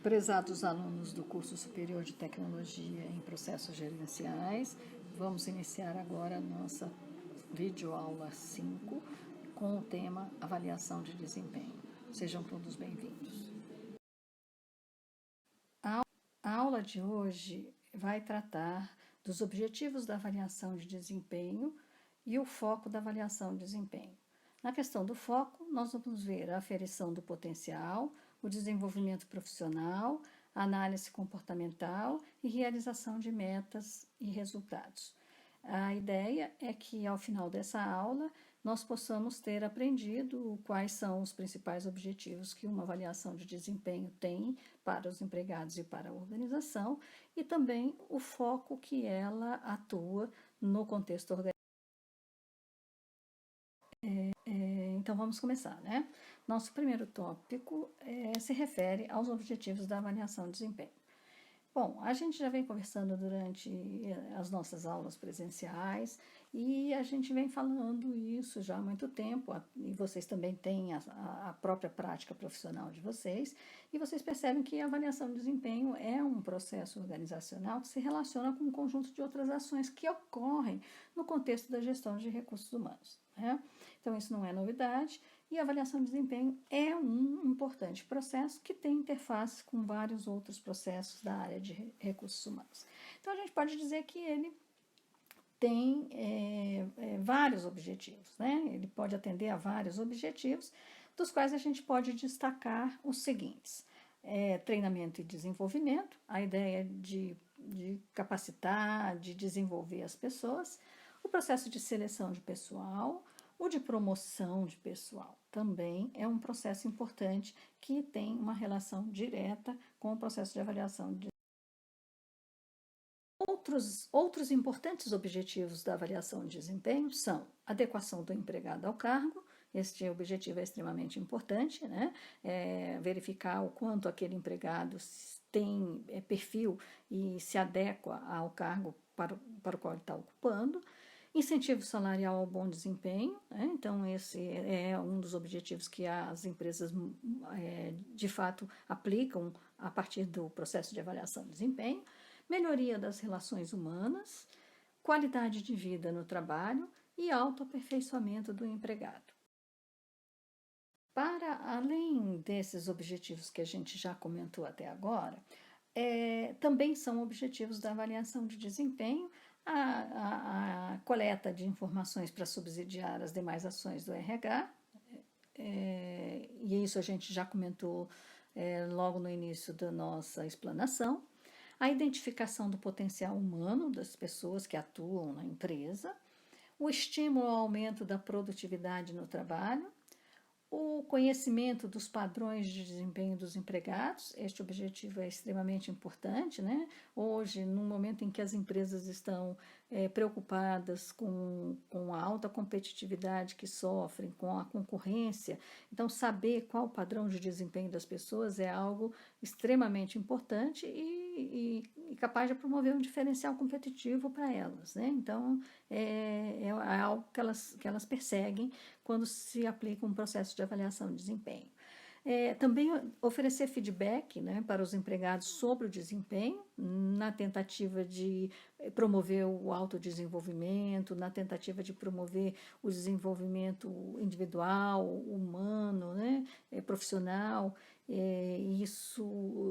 Prezados alunos do curso superior de tecnologia em processos gerenciais, vamos iniciar agora a nossa videoaula 5 com o tema avaliação de desempenho. Sejam todos bem-vindos. A aula de hoje vai tratar dos objetivos da avaliação de desempenho e o foco da avaliação de desempenho. Na questão do foco, nós vamos ver a aferição do potencial, o desenvolvimento profissional, a análise comportamental e realização de metas e resultados. A ideia é que, ao final dessa aula, nós possamos ter aprendido quais são os principais objetivos que uma avaliação de desempenho tem para os empregados e para a organização e também o foco que ela atua no contexto organizacional. Então, vamos começar, né? Nosso primeiro tópico se refere aos objetivos da avaliação de desempenho. Bom, a gente já vem conversando durante as nossas aulas presenciais e a gente vem falando isso já há muito tempo, e vocês também têm a própria prática profissional de vocês, e vocês percebem que a avaliação de desempenho é um processo organizacional que se relaciona com um conjunto de outras ações que ocorrem no contexto da gestão de recursos humanos, né? Então, isso não é novidade. E a avaliação de desempenho é um importante processo que tem interface com vários outros processos da área de recursos humanos. Então, a gente pode dizer que ele tem vários objetivos, né? Ele pode atender a vários objetivos, dos quais a gente pode destacar os seguintes: treinamento e desenvolvimento, a ideia de capacitar, de desenvolver as pessoas, o processo de seleção de pessoal, o de promoção de pessoal também é um processo importante que tem uma relação direta com o processo de avaliação de Outros importantes objetivos da avaliação de desempenho são adequação do empregado ao cargo. Este objetivo é extremamente importante, né? Verificar o quanto aquele empregado tem perfil e se adequa ao cargo para o qual ele está ocupando. Incentivo salarial ao bom desempenho, né? Então esse é um dos objetivos que as empresas de fato aplicam a partir do processo de avaliação de desempenho. Melhoria das relações humanas, qualidade de vida no trabalho e autoaperfeiçoamento do empregado. Para além desses objetivos que a gente já comentou até agora, também são objetivos da avaliação de desempenho a coleta de informações para subsidiar as demais ações do RH, e isso a gente já comentou logo no início da nossa explanação, a identificação do potencial humano das pessoas que atuam na empresa, o estímulo ao aumento da produtividade no trabalho, o conhecimento dos padrões de desempenho dos empregados. Este objetivo é extremamente importante, né? Hoje, no momento em que as empresas estão preocupadas com a alta competitividade que sofrem, com a concorrência, então saber qual o padrão de desempenho das pessoas é algo extremamente importante e capaz de promover um diferencial competitivo para elas, né? Então, é algo que elas perseguem quando se aplica um processo de avaliação de desempenho. Também oferecer feedback, né, para os empregados sobre o desempenho, na tentativa de promover o autodesenvolvimento, na tentativa de promover o desenvolvimento individual, humano, né, profissional.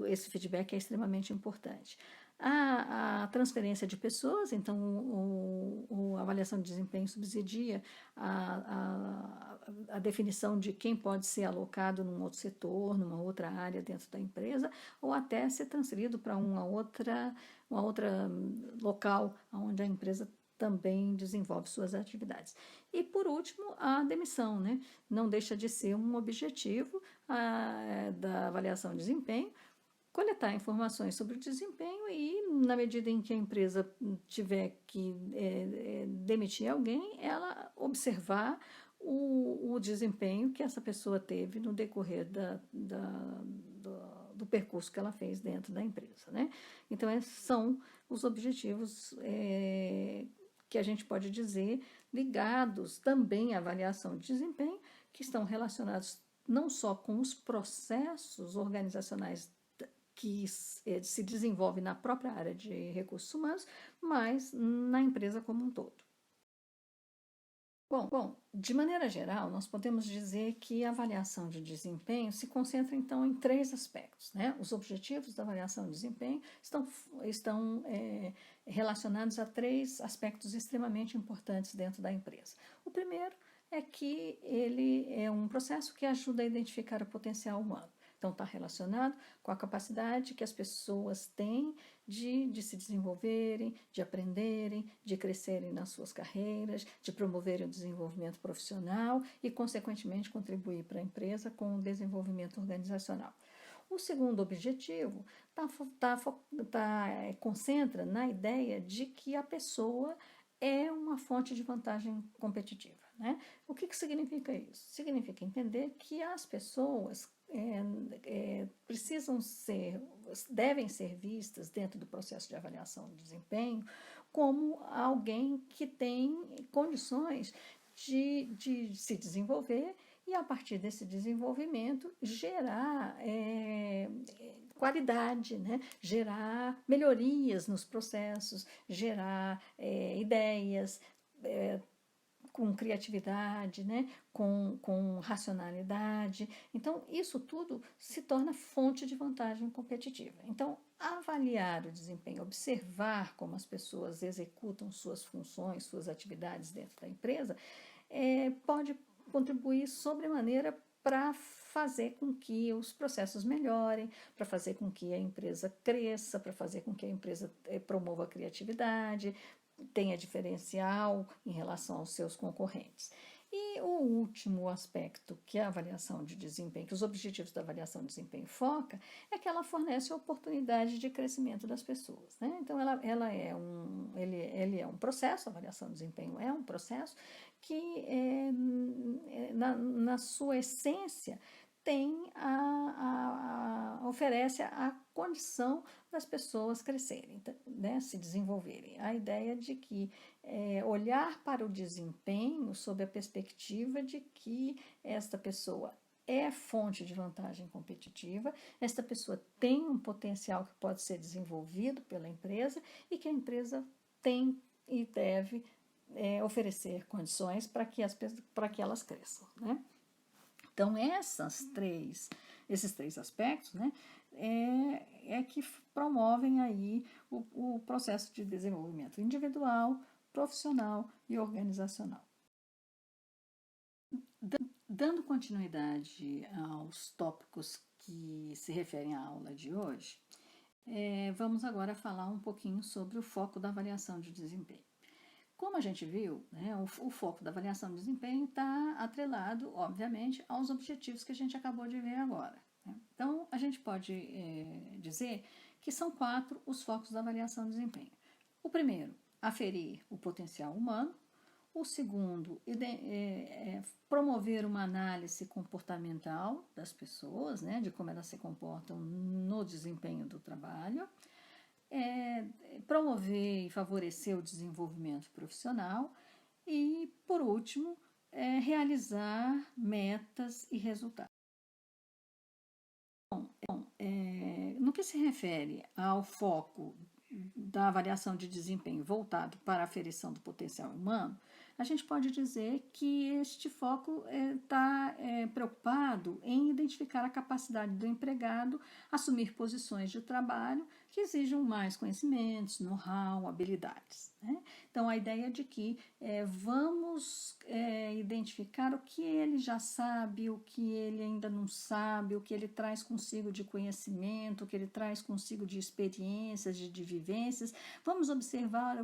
Esse feedback é extremamente importante. A transferência de pessoas, então a avaliação de desempenho subsidia a definição de quem pode ser alocado num outro setor, numa outra área dentro da empresa, ou até ser transferido para uma outra local onde a empresa também desenvolve suas atividades. E, por último, a demissão, né? Não deixa de ser um objetivo da avaliação de desempenho, coletar informações sobre o desempenho e, na medida em que a empresa tiver que demitir alguém, ela observar o desempenho que essa pessoa teve no decorrer do percurso que ela fez dentro da empresa, né? Então, esses são os objetivos que a gente pode dizer ligados também à avaliação de desempenho, que estão relacionados não só com os processos organizacionais que se desenvolve na própria área de recursos humanos, mas na empresa como um todo. Bom, de maneira geral, nós podemos dizer que a avaliação de desempenho se concentra, então, em três aspectos, né? Os objetivos da avaliação de desempenho estão relacionados a três aspectos extremamente importantes dentro da empresa. O primeiro é que ele é um processo que ajuda a identificar o potencial humano. Então, está relacionado com a capacidade que as pessoas têm de se desenvolverem, de aprenderem, de crescerem nas suas carreiras, de promoverem o desenvolvimento profissional e, consequentemente, contribuir para a empresa com o desenvolvimento organizacional. O segundo objetivo concentra na ideia de que a pessoa é uma fonte de vantagem competitiva, né? O que significa isso? Significa entender que as pessoas devem ser vistas dentro do processo de avaliação de desempenho como alguém que tem condições de se desenvolver e, a partir desse desenvolvimento, gerar qualidade, né? Gerar melhorias nos processos, gerar ideias, com criatividade, né? com racionalidade. Então, isso tudo se torna fonte de vantagem competitiva. Então, avaliar o desempenho, observar como as pessoas executam suas funções, suas atividades dentro da empresa, pode contribuir sobremaneira para fazer com que os processos melhorem, para fazer com que a empresa cresça, para fazer com que a empresa promova a criatividade, tenha diferencial em relação aos seus concorrentes. E o último aspecto que a avaliação de desempenho, que os objetivos da avaliação de desempenho foca, é que ela fornece oportunidade de crescimento das pessoas, né? Então, ele é um processo, a avaliação de desempenho é um processo que, na sua essência, oferece a condição das pessoas crescerem, né, se desenvolverem. A ideia de que olhar para o desempenho sob a perspectiva de que esta pessoa é fonte de vantagem competitiva, esta pessoa tem um potencial que pode ser desenvolvido pela empresa e que a empresa tem e deve oferecer condições para que elas cresçam, né? Então, esses três aspectos, né, que promovem aí o processo de desenvolvimento individual, profissional e organizacional. Dando continuidade aos tópicos que se referem à aula de hoje, vamos agora falar um pouquinho sobre o foco da avaliação de desempenho. Como a gente viu, né, o foco da avaliação de desempenho está atrelado, obviamente, aos objetivos que a gente acabou de ver agora, né? Então, a gente pode dizer que são 4 os focos da avaliação de desempenho. O primeiro, aferir o potencial humano. O segundo, promover uma análise comportamental das pessoas, né, de como elas se comportam no desempenho do trabalho. Promover e favorecer o desenvolvimento profissional e, por último, realizar metas e resultados. No que se refere ao foco da avaliação de desempenho voltado para a aferição do potencial humano, a gente pode dizer que este foco está preocupado em identificar a capacidade do empregado assumir posições de trabalho que exijam mais conhecimentos, know-how, habilidades, né? Então, a ideia de que vamos identificar o que ele já sabe, o que ele ainda não sabe, o que ele traz consigo de conhecimento, o que ele traz consigo de experiências, de vivências. Vamos observar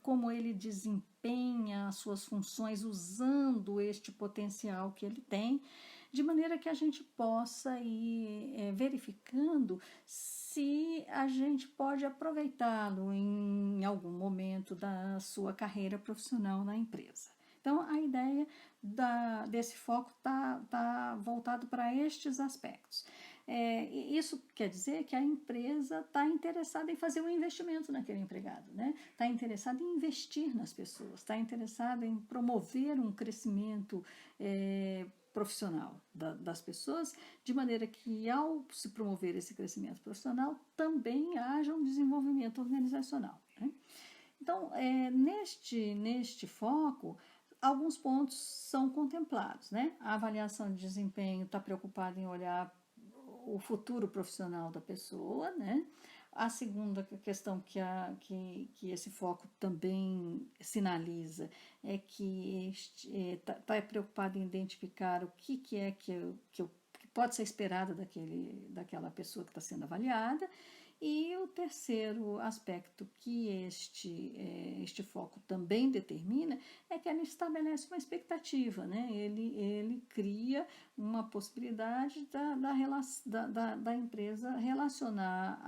como ele desempenha as suas funções usando este potencial que ele tem, de maneira que a gente possa ir verificando se a gente pode aproveitá-lo em algum momento da sua carreira profissional na empresa. Então, a ideia desse foco está voltado para estes aspectos. Isso quer dizer que a empresa está interessada em fazer um investimento naquele empregado, né? Está interessada em investir nas pessoas, está interessada em promover um crescimento profissional das pessoas, de maneira que, ao se promover esse crescimento profissional, também haja um desenvolvimento organizacional, né? Então, neste foco, alguns pontos são contemplados, né? A avaliação de desempenho está preocupada em olhar o futuro profissional da pessoa, né? A segunda questão que esse foco também sinaliza é que está preocupado em identificar o que é que pode ser esperado daquela pessoa que está sendo avaliada. E o terceiro aspecto que este foco também determina é que ele estabelece uma expectativa, né? Ele cria uma possibilidade da empresa relacionar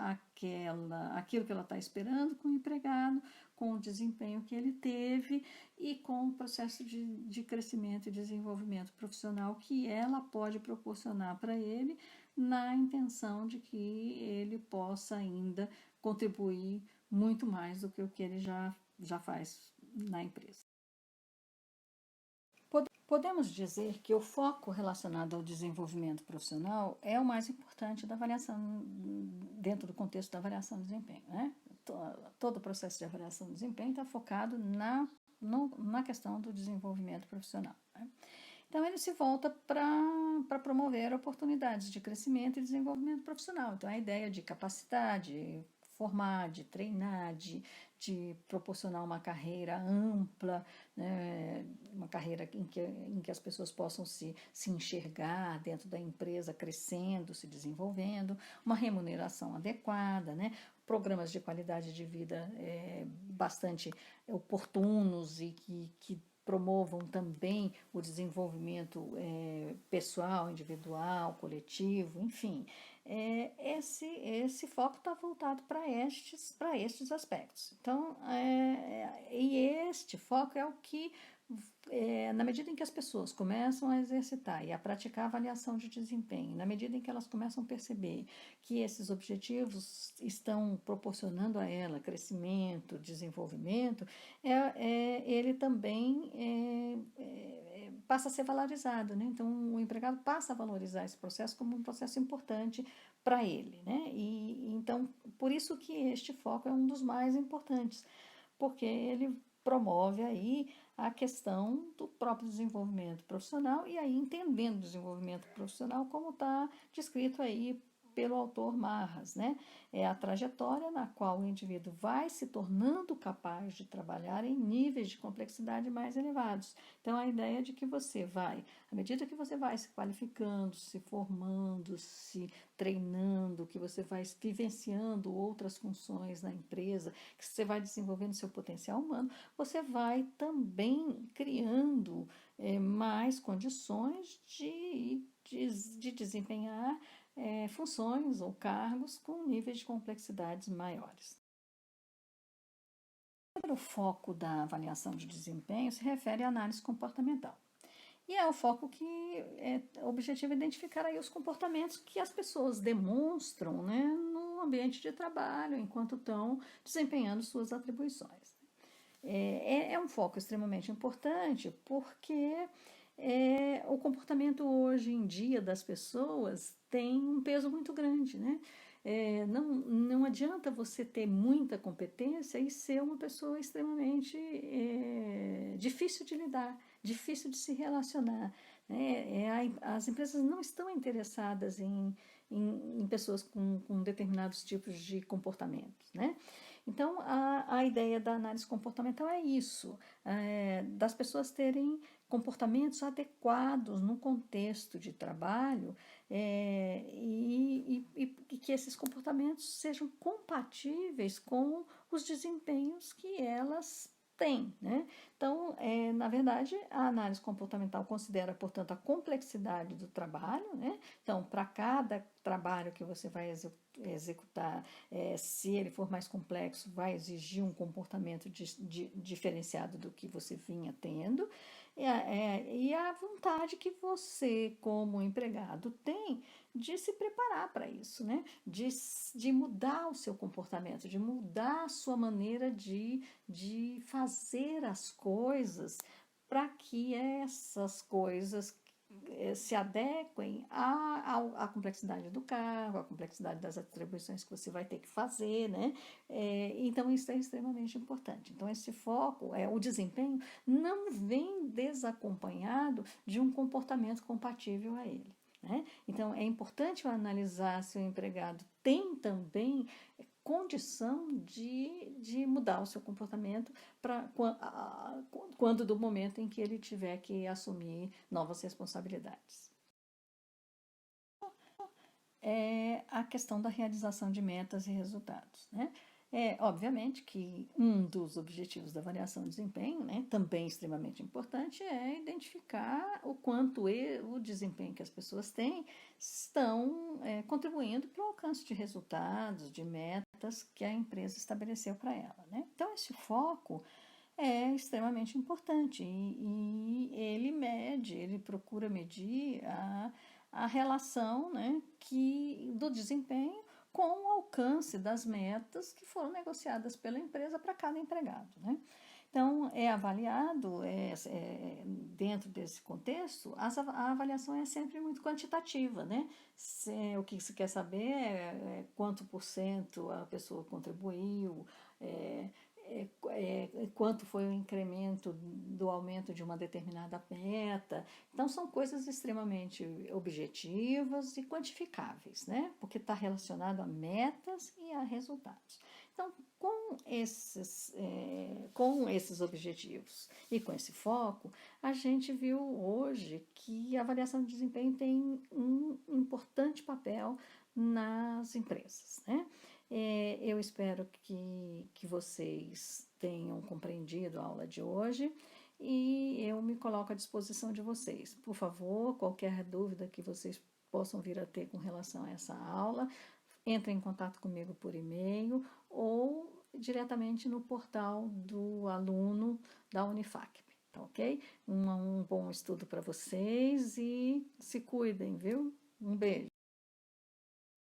aquilo que ela está esperando com o empregado, com o desempenho que ele teve e com o processo de crescimento e desenvolvimento profissional que ela pode proporcionar para ele, na intenção de que ele possa ainda contribuir muito mais do que o que ele já faz na empresa. Podemos dizer que o foco relacionado ao desenvolvimento profissional é o mais importante da avaliação, dentro do contexto da avaliação de desempenho, né? Todo o processo de avaliação de desempenho está focado na questão do desenvolvimento profissional, né? Então, ele se volta para promover oportunidades de crescimento e desenvolvimento profissional. Então, a ideia de capacitar, de formar, de treinar, de proporcionar uma carreira ampla, né, uma carreira em que as pessoas possam se enxergar dentro da empresa, crescendo, se desenvolvendo, uma remuneração adequada, né, programas de qualidade de vida bastante oportunos e que promovam também o desenvolvimento pessoal, individual, coletivo, enfim. Esse foco está voltado para estes aspectos. Então, e este foco é o que, na medida em que as pessoas começam a exercitar e a praticar avaliação de desempenho, na medida em que elas começam a perceber que esses objetivos estão proporcionando a ela crescimento, desenvolvimento, ele também passa a ser valorizado, né? Então, o empregado passa a valorizar esse processo como um processo importante para ele, né? E então, por isso que este foco é um dos mais importantes, porque ele promove aí a questão do próprio desenvolvimento profissional e aí entendendo o desenvolvimento profissional como está descrito aí pelo autor Marras, né? É a trajetória na qual o indivíduo vai se tornando capaz de trabalhar em níveis de complexidade mais elevados. Então, a ideia de que você vai, à medida que você vai se qualificando, se formando, se treinando, que você vai vivenciando outras funções na empresa, que você vai desenvolvendo seu potencial humano, você vai também criando mais condições de desempenhar funções ou cargos com níveis de complexidades maiores. O foco da avaliação de desempenho se refere à análise comportamental. E é o foco que o objetivo é identificar aí os comportamentos que as pessoas demonstram, né, no ambiente de trabalho, enquanto estão desempenhando suas atribuições. É um foco extremamente importante porque o comportamento hoje em dia das pessoas tem um peso muito grande, né? Não adianta você ter muita competência e ser uma pessoa extremamente difícil de lidar, difícil de se relacionar, né? As empresas não estão interessadas em pessoas com determinados tipos de comportamentos, né? Então, a ideia da análise comportamental é isso, das pessoas terem comportamentos adequados no contexto de trabalho e que esses comportamentos sejam compatíveis com os desempenhos que elas têm, né? Então, na verdade, a análise comportamental considera, portanto, a complexidade do trabalho, né? Então, para cada trabalho que você vai executar, se ele for mais complexo, vai exigir um comportamento diferenciado do que você vinha tendo, e a vontade que você, como empregado, tem de se preparar para isso, né? De mudar o seu comportamento, de mudar a sua maneira de fazer as coisas para que essas coisas se adequem à complexidade do cargo, à complexidade das atribuições que você vai ter que fazer, né? Então, isso é extremamente importante. Então, esse foco, o desempenho, não vem desacompanhado de um comportamento compatível a ele. Né? Então, é importante eu analisar se o empregado tem também condição de mudar o seu comportamento quando do momento em que ele tiver que assumir novas responsabilidades. É a questão da realização de metas e resultados, né? Obviamente que um dos objetivos da avaliação de desempenho, né, também extremamente importante, é identificar o quanto o desempenho que as pessoas têm estão contribuindo para o alcance de resultados, de metas que a empresa estabeleceu para ela, né? Então, esse foco é extremamente importante e ele procura medir a relação, né, do desempenho com o alcance das metas que foram negociadas pela empresa para cada empregado. Né? Então, é avaliado, dentro desse contexto, a avaliação é sempre muito quantitativa. Né? O que se quer saber é quanto por cento a pessoa contribuiu, quanto foi o incremento do aumento de uma determinada meta. Então, são coisas extremamente objetivas e quantificáveis, né? Porque está relacionado a metas e a resultados. Então, com esses objetivos e com esse foco, a gente viu hoje que a avaliação de desempenho tem um importante papel nas empresas, né? Eu espero que vocês tenham compreendido a aula de hoje e eu me coloco à disposição de vocês. Por favor, qualquer dúvida que vocês possam vir a ter com relação a essa aula, entrem em contato comigo por e-mail ou diretamente no portal do aluno da Unifacp, tá ok? Um bom estudo para vocês e se cuidem, viu? Um beijo.